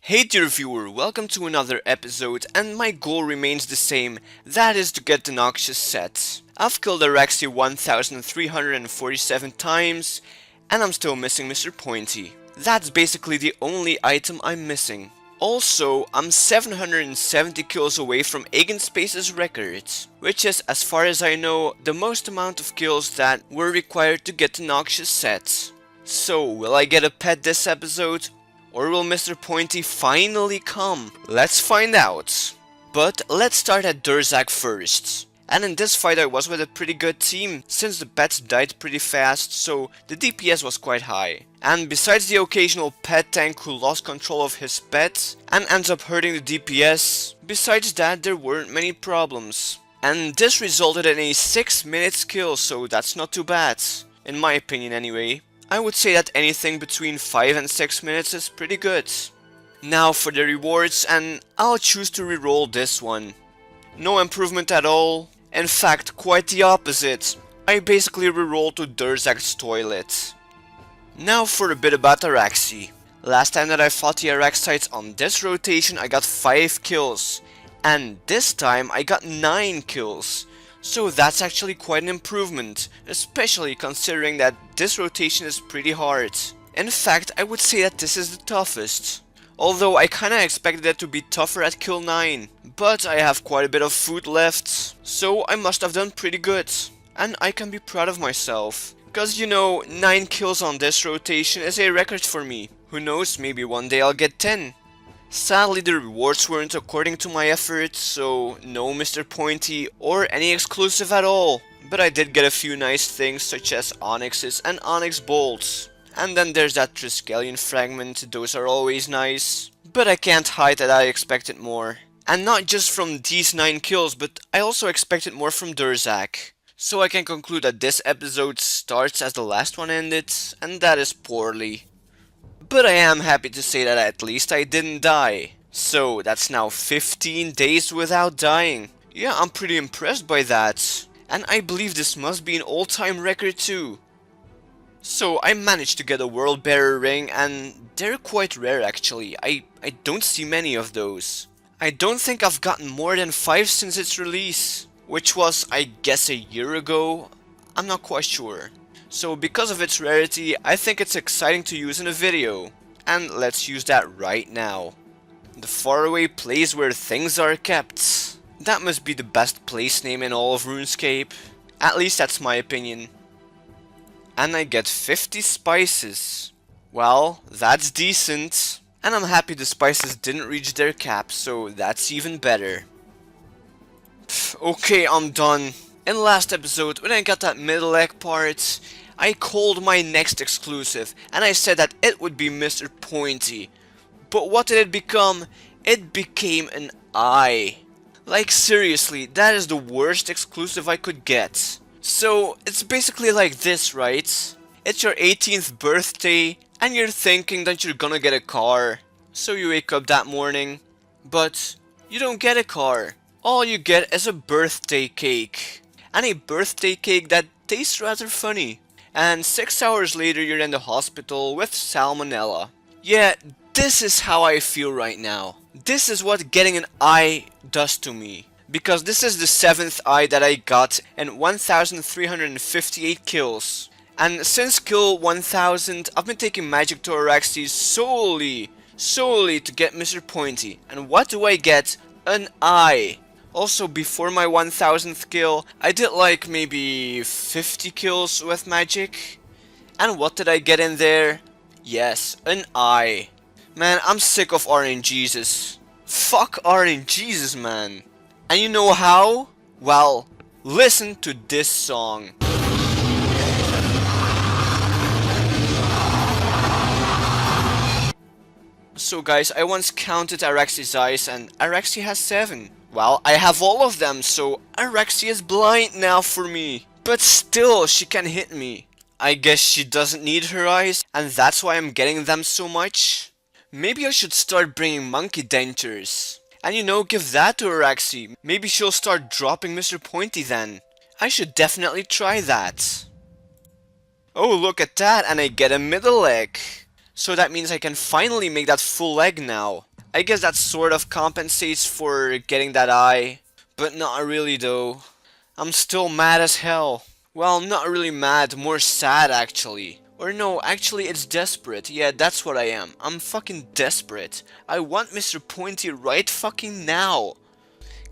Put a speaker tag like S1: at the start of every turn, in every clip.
S1: Hey dear viewer, welcome to another episode, and my goal remains the same, that is to get the Noxious set. I've killed Araxxi 1347 times, and I'm still missing Mr. Pointy. That's basically the only item I'm missing. Also, I'm 770 kills away from Eigenspace's record, which is, as far as I know, the most amount of kills that were required to get the Noxious set. So, will I get a pet this episode? Or will Mr. Pointy finally come? Let's find out. But let's start at Durzag first. And in this fight I was with a pretty good team, since the pets died pretty fast, so the DPS was quite high. And besides the occasional pet tank who lost control of his pet and ends up hurting the DPS, besides that there weren't many problems. And this resulted in a 6 minutes kill, so that's not too bad. In my opinion anyway. I would say that anything between 5 and 6 minutes is pretty good. Now for the rewards, and I'll choose to reroll this one. No improvement at all. In fact, quite the opposite. I basically rerolled to Durzag's toilet. Now for a bit about Araxxi. Last time that I fought the Araxytes on this rotation I got 5 kills. And this time I got 9 kills. So that's actually quite an improvement, especially considering that this rotation is pretty hard. In fact, I would say that this is the toughest. Although I kinda expected it to be tougher at kill 9. But I have quite a bit of food left, so I must have done pretty good. And I can be proud of myself. Cause you know, 9 kills on this rotation is a record for me. Who knows, maybe one day I'll get 10. Sadly, the rewards weren't according to my efforts, so no Mr. Pointy or any exclusive at all. But I did get a few nice things such as onyxes and onyx bolts. And then there's that Triskelion fragment, those are always nice. But I can't hide that I expected more. And not just from these 9 kills, but I also expected more from Durzag. So I can conclude that this episode starts as the last one ended, and that is poorly. But I am happy to say that at least I didn't die. So that's now 15 days without dying. Yeah, I'm pretty impressed by that. And I believe this must be an all-time record too. So I managed to get a Worldbearer ring, and they're quite rare actually. I don't see many of those. I don't think I've gotten more than 5 since its release. Which was, I guess, a year ago? I'm not quite sure. So because of its rarity, I think it's exciting to use in a video. And let's use that right now. The faraway place where things are kept. That must be the best place name in all of RuneScape. At least that's my opinion. And I get 50 spices. Well, that's decent. And I'm happy the spices didn't reach their cap, so that's even better. Okay, I'm done. In the last episode, when I got that middle leg part, I called my next exclusive, and I said that it would be Mr. Pointy. But what did it become? It became an eye. Like seriously, that is the worst exclusive I could get. So, it's basically like this, right? It's your 18th birthday, and you're thinking that you're gonna get a car. So you wake up that morning, but you don't get a car. All you get is a birthday cake. And a birthday cake that tastes rather funny. And 6 hours later you're in the hospital with salmonella. Yeah, this is how I feel right now. This is what getting an eye does to me. Because this is the 7th eye that I got in 1358 kills. And since kill 1000, I've been taking magic to Araxxi solely to get Mr. Pointy. And what do I get? An eye. Also, before my 1000th kill, I did like maybe 50 kills with magic. And what did I get in there? Yes, an eye. Man, I'm sick of RNGesus. Fuck RNGesus, man. And you know how? Well, listen to this song. So guys, I once counted Araxxi's eyes, and Araxxi has 7. Well, I have all of them, so Araxxi is blind now for me. But still, she can hit me. I guess she doesn't need her eyes, and that's why I'm getting them so much. Maybe I should start bringing monkey dentures. And you know, give that to Araxxi. Maybe she'll start dropping Mr. Pointy then. I should definitely try that. Oh, look at that, and I get a middle leg. So that means I can finally make that full leg now. I guess that sort of compensates for getting that eye, but not really though. I'm still mad as hell. Well, not really mad, more sad actually. Or no, actually it's desperate. Yeah, that's what I am. I'm fucking desperate. I want Mr. Pointy right fucking now.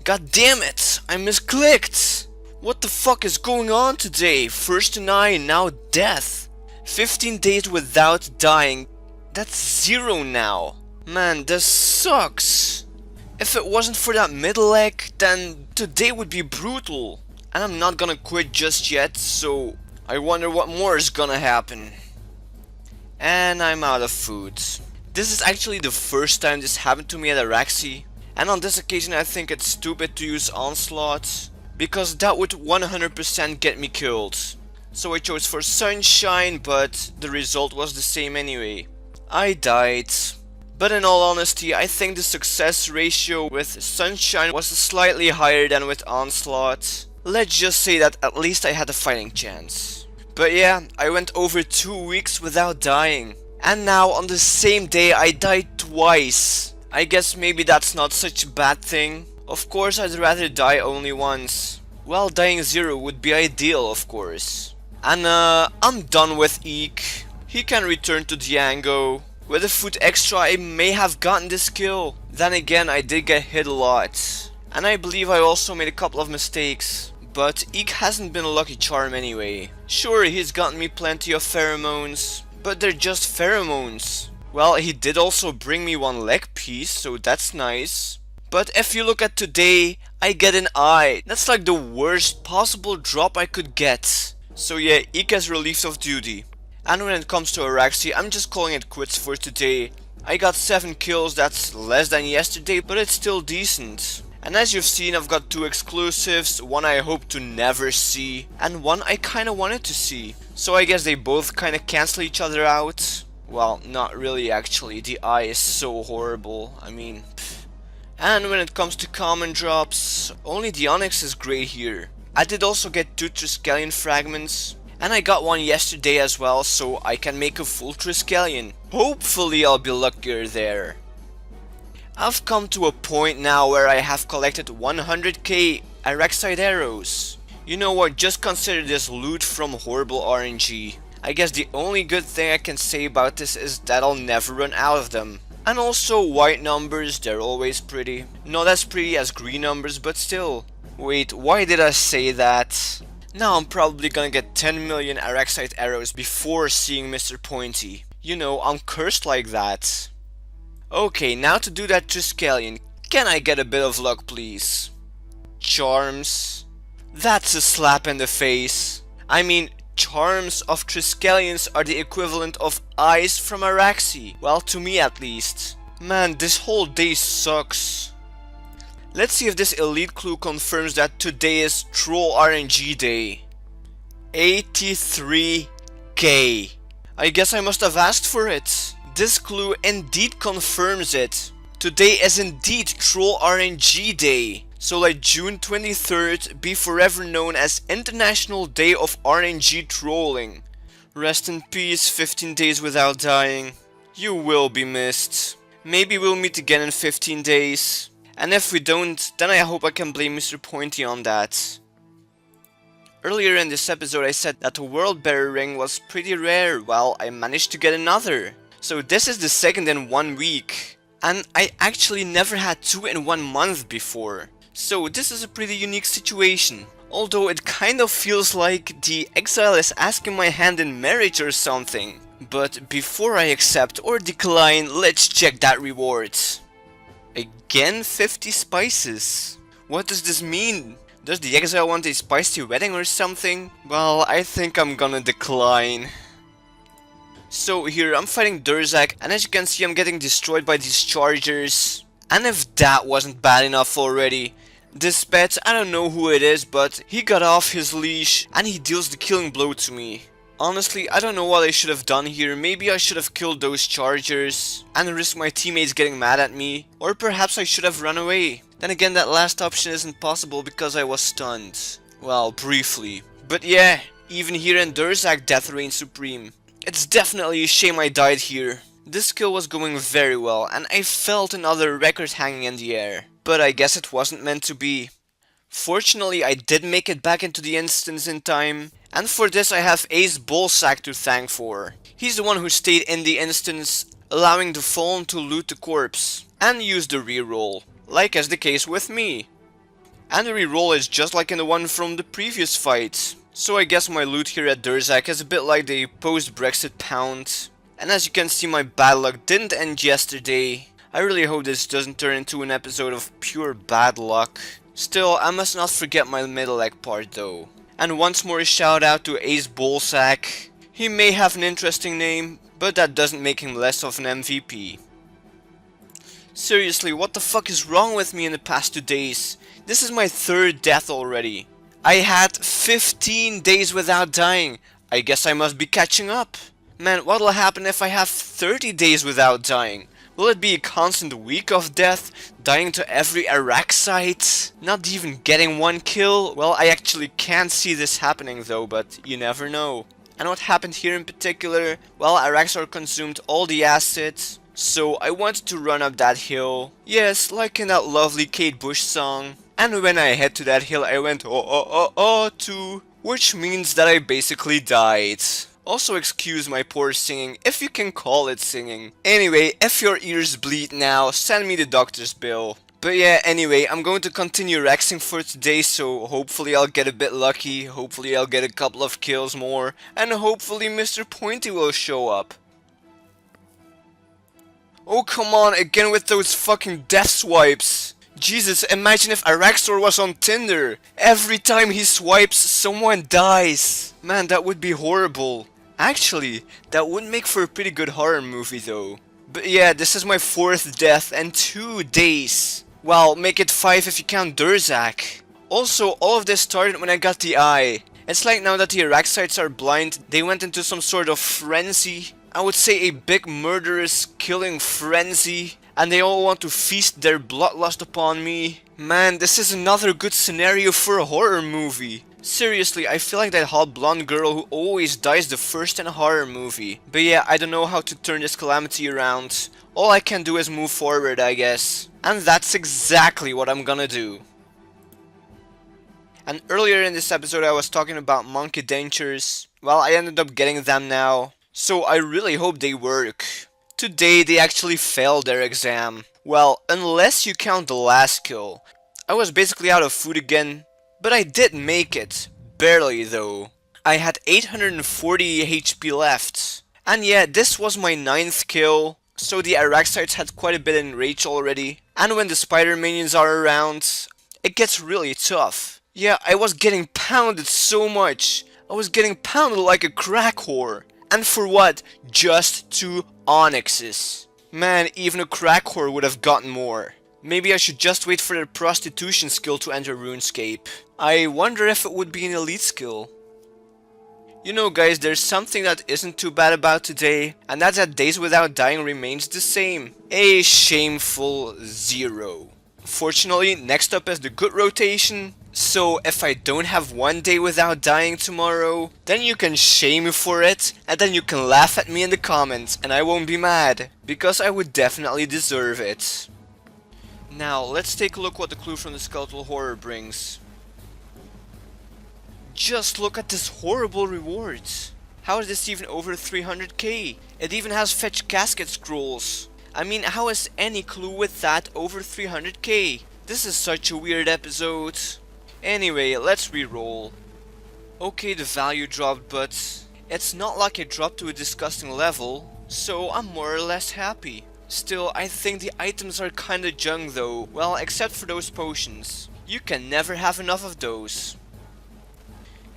S1: God damn it! I misclicked! What the fuck is going on today? First an eye, now death. 15 days without dying. That's 0 now. Man, this sucks. If it wasn't for that middle leg, then today would be brutal. And I'm not gonna quit just yet, so I wonder what more is gonna happen. And I'm out of food. This is actually the first time this happened to me at Araxxi. And on this occasion I think it's stupid to use Onslaught, because that would 100% get me killed. So I chose for Sunshine, but the result was the same anyway. I died. But in all honesty, I think the success ratio with Sunshine was slightly higher than with Onslaught. Let's just say that at least I had a fighting chance. But yeah, I went over 2 weeks without dying. And now on the same day I died twice. I guess maybe that's not such a bad thing. Of course I'd rather die only once. Well, dying 0 would be ideal, of course. And I'm done with Eek. He can return to Django. With a foot extra I may have gotten this kill. Then again, I did get hit a lot. And I believe I also made a couple of mistakes. But Eek hasn't been a lucky charm anyway. Sure, he's gotten me plenty of pheromones, but they're just pheromones. Well, he did also bring me one leg piece, so that's nice. But if you look at today, I get an eye. That's like the worst possible drop I could get. So yeah, Eek is relieved of duty. And when it comes to Araxxi, I'm just calling it quits for today. I got 7 kills, that's less than yesterday, but it's still decent. And as you've seen, I've got 2 exclusives, one I hope to never see, and one I kinda wanted to see. So I guess they both kinda cancel each other out. Well, not really actually, the eye is so horrible, I mean... And when it comes to common drops, only the Onyx is great here. I did also get 2 Triskelion fragments, and I got one yesterday as well, so I can make a full Triskelion. Hopefully I'll be luckier there. I've come to a point now where I have collected 100k Araxyte arrows. You know what, just consider this loot from horrible RNG. I guess the only good thing I can say about this is that I'll never run out of them. And also white numbers, they're always pretty. Not as pretty as green numbers, but still. Wait, why did I say that? Now I'm probably gonna get 10 million Araxyte arrows before seeing Mr. Pointy. You know, I'm cursed like that. Okay, now to do that Triskelion, can I get a bit of luck please? Charms. That's a slap in the face. I mean, charms of Triskelions are the equivalent of eyes from Araxxi. Well, to me at least. Man, this whole day sucks. Let's see if this elite clue confirms that today is Troll RNG day. 83k. I guess I must have asked for it. This clue indeed confirms it. Today is indeed Troll RNG Day. So let June 23rd be forever known as International Day of RNG Trolling. Rest in peace, 15 days without dying. You will be missed. Maybe we'll meet again in 15 days. And if we don't, then I hope I can blame Mr. Pointy on that. Earlier in this episode I said that the Worldbearer ring was pretty rare. Well, I managed to get another. So this is the second in 1 week. And I actually never had 2 in 1 month before. So this is a pretty unique situation. Although it kind of feels like the exile is asking my hand in marriage or something. But before I accept or decline, let's check that reward. Again 50 spices. What does this mean? Does the exile want a spicy wedding or something? Well, I think I'm gonna decline. So here I'm fighting Durzag, and as you can see I'm getting destroyed by these chargers. And if that wasn't bad enough already, this pet, I don't know who it is, but he got off his leash and he deals the killing blow to me. Honestly, I don't know what I should have done here. Maybe I should have killed those chargers and risked my teammates getting mad at me. Or perhaps I should have run away. Then again, that last option isn't possible because I was stunned. Well, briefly. But yeah, even here in Durzag, death reigns supreme. It's definitely a shame I died here. This kill was going very well, and I felt another record hanging in the air. But I guess it wasn't meant to be. Fortunately, I did make it back into the instance in time, and for this I have Ace Bullsack to thank for. He's the one who stayed in the instance, allowing the Fallen to loot the corpse, and use the reroll, like as the case with me. And the reroll is just like in the one from the previous fight. So I guess my loot here at Durzag is a bit like the post-Brexit pound. And as you can see, my bad luck didn't end yesterday. I really hope this doesn't turn into an episode of pure bad luck. Still, I must not forget my middle leg part though. And once more a shout out to Ace Bullsack. He may have an interesting name, but that doesn't make him less of an MVP. Seriously, what the fuck is wrong with me in the past 2 days? This is my 3rd death already. I had 15 days without dying. I guess I must be catching up. Man, what'll happen if I have 30 days without dying? Will it be a constant week of death, dying to every Araxyte, not even getting one kill? Well, I actually can't see this happening though, but you never know. And what happened here in particular? Well, Araxxi consumed all the acids, so I wanted to run up that hill. Yes, like in that lovely Kate Bush song. And when I head to that hill, I went oh too, which means that I basically died. Also excuse my poor singing, if you can call it singing. Anyway, if your ears bleed now, send me the doctor's bill. But yeah, anyway, I'm going to continue Araxxing for today, so hopefully I'll get a bit lucky, hopefully I'll get a couple of kills more, and hopefully Mr. Pointy will show up. Oh come on, again with those fucking death swipes. Jesus, imagine if Araxxi was on Tinder. Every time he swipes, someone dies. Man, that would be horrible. Actually, that would make for a pretty good horror movie though. But yeah, this is my 4th death and 2 days. Well, make it 5 if you count Durzag. Also, all of this started when I got the eye. It's like now that the Araxytes are blind, they went into some sort of frenzy. I would say a big murderous killing frenzy. And they all want to feast their bloodlust upon me. Man, this is another good scenario for a horror movie. Seriously, I feel like that hot blonde girl who always dies the first in a horror movie. But yeah, I don't know how to turn this calamity around. All I can do is move forward, I guess. And that's exactly what I'm gonna do. And earlier in this episode I was talking about monkey dentures. Well, I ended up getting them now. So I really hope they work. Today they actually failed their exam. Well, unless you count the last kill. I was basically out of food again, but I did make it. Barely though. I had 840 HP left. And yeah, this was my 9th kill, so the Araxytes had quite a bit in rage already. And when the spider minions are around, it gets really tough. Yeah, I was getting pounded so much. I was getting pounded like a crack whore. And for what? Just 2 onyxes. Man, even a crack whore would have gotten more. Maybe I should just wait for their prostitution skill to enter RuneScape. I wonder if it would be an elite skill. You know guys, there's something that isn't too bad about today, and that's that days without dying remains the same. A shameful 0. Fortunately, next up is the good rotation. So if I don't have 1 day without dying tomorrow, then you can shame me for it, and then you can laugh at me in the comments, and I won't be mad, because I would definitely deserve it. Now, let's take a look what the clue from the skeletal horror brings. Just look at this horrible rewards. How is this even over 300k? It even has fetch casket scrolls. I mean, how is any clue with that over 300k? This is such a weird episode. Anyway, let's reroll. Okay, the value dropped, but it's not like it dropped to a disgusting level, so I'm more or less happy. Still, I think the items are kinda junk though, well, except for those potions. You can never have enough of those.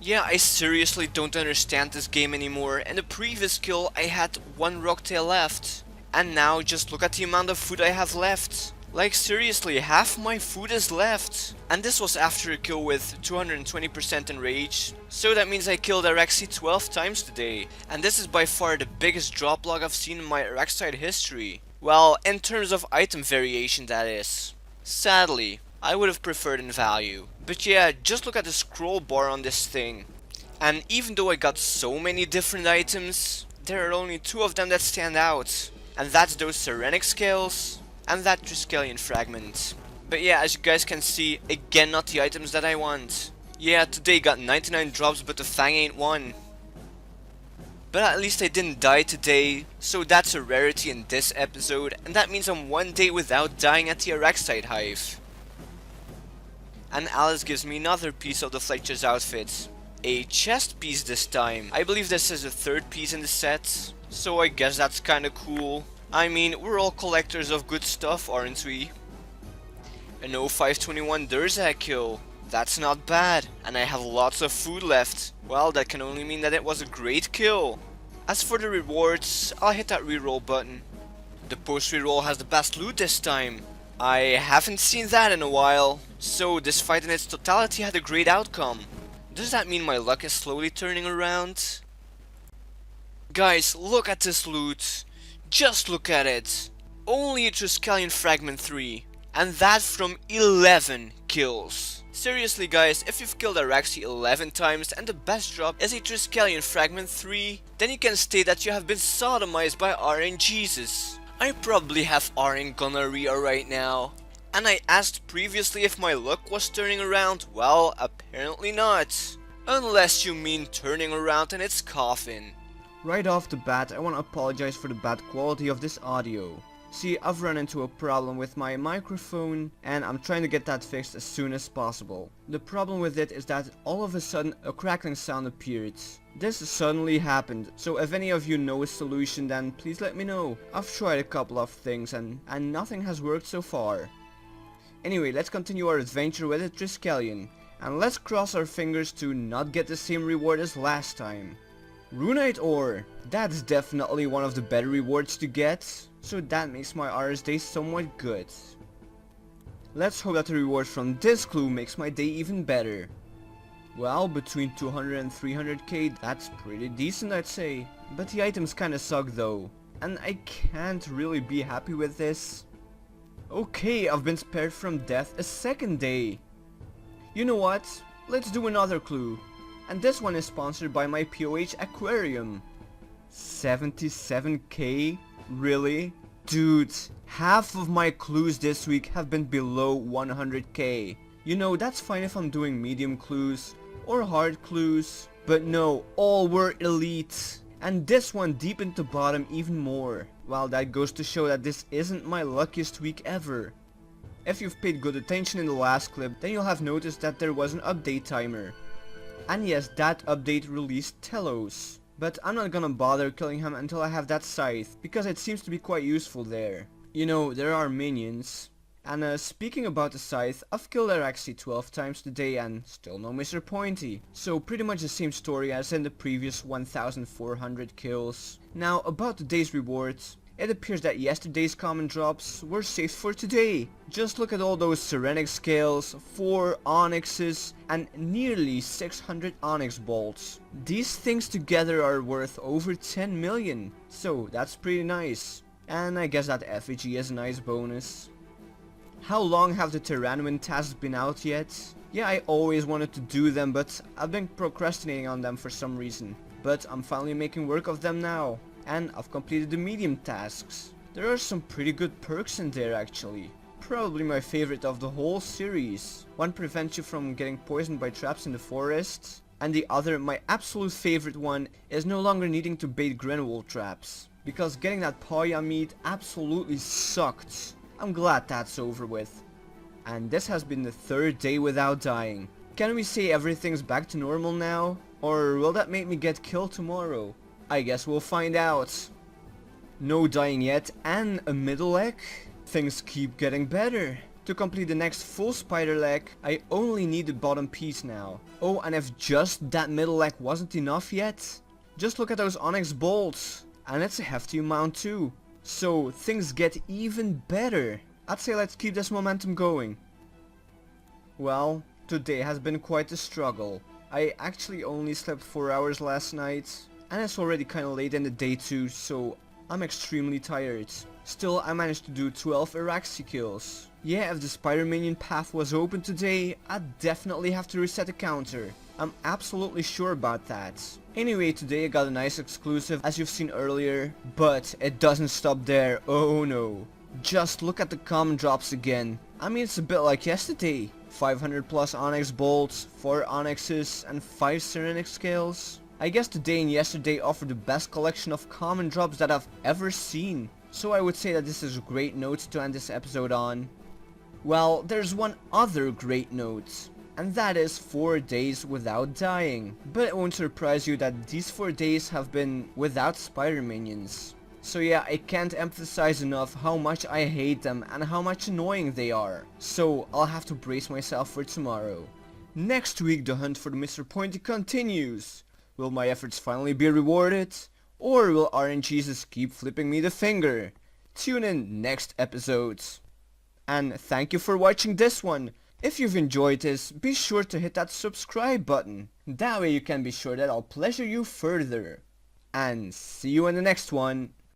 S1: Yeah, I seriously don't understand this game anymore. In the previous kill, I had 1 rocktail left. And now, just look at the amount of food I have left. Like seriously, half my food is left. And this was after a kill with 220% in rage. So that means I killed Araxxi 12 times today. And this is by far the biggest drop log I've seen in my Araxyte history. Well, in terms of item variation that is. Sadly, I would have preferred in value. But yeah, just look at the scroll bar on this thing. And even though I got so many different items, there are only 2 of them that stand out. And that's those Serenic scales, and that Triskelion fragment. But yeah, as you guys can see, again not the items that I want. Yeah, today got 99 drops, but the Fang ain't one. But at least I didn't die today, so that's a rarity in this episode, and that means I'm one day without dying at the Araxyte hive. And Alice gives me another piece of the Fletcher's outfit. A chest piece this time. I believe this is the third piece in the set, so I guess that's kinda cool. I mean, we're all collectors of good stuff, aren't we? An 0521 Durzag kill. That's not bad, and I have lots of food left. Well, that can only mean that it was a great kill. As for the rewards, I'll hit that reroll button. The post reroll has the best loot this time. I haven't seen that in a while, so this fight in its totality had a great outcome. Does that mean my luck is slowly turning around? Guys, look at this loot. Just look at it. Only a Triskelion Fragment 3, and that from 11 kills. Seriously guys, if you've killed Araxxi 11 times and the best drop is a Triskelion Fragment 3, then you can state that you have been sodomized by RNGesus. I probably have Rngonorrhea right now. And I asked previously if my luck was turning around. Well, apparently not. Unless you mean turning around in its coffin.
S2: Right off the bat, I want to apologize for the bad quality of this audio. See, I've run into a problem with my microphone and I'm trying to get that fixed as soon as possible. The problem with it is that all of a sudden a crackling sound appeared. This suddenly happened, so if any of you know a solution then please let me know. I've tried a couple of things and nothing has worked so far. Anyway, let's continue our adventure with a Triskelion, and let's cross our fingers to not get the same reward as last time. Runite ore, that's definitely one of the better rewards to get, so that makes my R's day somewhat good. Let's hope that the reward from this clue makes my day even better. Well, between 200 and 300k, that's pretty decent I'd say. But the items kinda suck though, and I can't really be happy with this. Okay, I've been spared from death a second day. You know what? Let's do another clue. And this one is sponsored by my POH aquarium. 77k? Really? Dude, half of my clues this week have been below 100k. You know, that's fine if I'm doing medium clues or hard clues, but no, all were elite. And this one deepened the bottom even more. Well, that goes to show that this isn't my luckiest week ever. If you've paid good attention in the last clip, then you'll have noticed that there was an update timer. And yes, that update released Telos. But I'm not gonna bother killing him until I have that scythe, because it seems to be quite useful there. You know, there are minions. And speaking about the scythe, I've killed Araxxi 12 times today and still no Mr. Pointy. So pretty much the same story as in the previous 1400 kills. Now about today's rewards, it appears that yesterday's common drops were saved for today. Just look at all those Serenic scales, 4 onyxes and nearly 600 onyx bolts. These things together are worth over 10 million, so that's pretty nice. And I guess that effigy is a nice bonus. How long have the Tirannwn tasks been out yet? Yeah, I always wanted to do them, but I've been procrastinating on them for some reason. But I'm finally making work of them now. And I've completed the medium tasks. There are some pretty good perks in there actually. Probably my favorite of the whole series. One prevents you from getting poisoned by traps in the forest. And the other, my absolute favorite one, is no longer needing to bait Grenwall traps. Because getting that Paya meat absolutely sucked. I'm glad that's over with. And this has been the third day without dying. Can we say everything's back to normal now? Or will that make me get killed tomorrow? I guess we'll find out. No dying yet and a middle leg? Things keep getting better. To complete the next full spider leg, I only need the bottom piece now. Oh, and if just that middle leg wasn't enough yet, just look at those onyx bolts. And it's a hefty amount too. So things get even better. I'd say let's keep this momentum going. Well, today has been quite a struggle. I actually only slept 4 hours last night. And it's already kinda late in the day too, so I'm extremely tired. Still, I managed to do 12 Araxxi kills. Yeah, if the spider minion path was open today, I'd definitely have to reset the counter. I'm absolutely sure about that. Anyway, today I got a nice exclusive as you've seen earlier, but it doesn't stop there, oh no. Just look at the common drops again. I mean, it's a bit like yesterday. 500 plus onyx bolts, 4 onyxes and 5 serenic scales. I guess today and yesterday offer the best collection of common drops that I've ever seen. So I would say that this is a great note to end this episode on. Well, there's one other great note, and that is 4 days without dying. But it won't surprise you that these 4 days have been without spider minions. So yeah, I can't emphasize enough how much I hate them and how much annoying they are. So I'll have to brace myself for tomorrow. Next week the hunt for the Mr. Pointy continues. Will my efforts finally be rewarded? Or will RNGesus keep flipping me the finger? Tune in next episode. And thank you for watching this one. If you've enjoyed this, be sure to hit that subscribe button. That way you can be sure that I'll pleasure you further. And see you in the next one.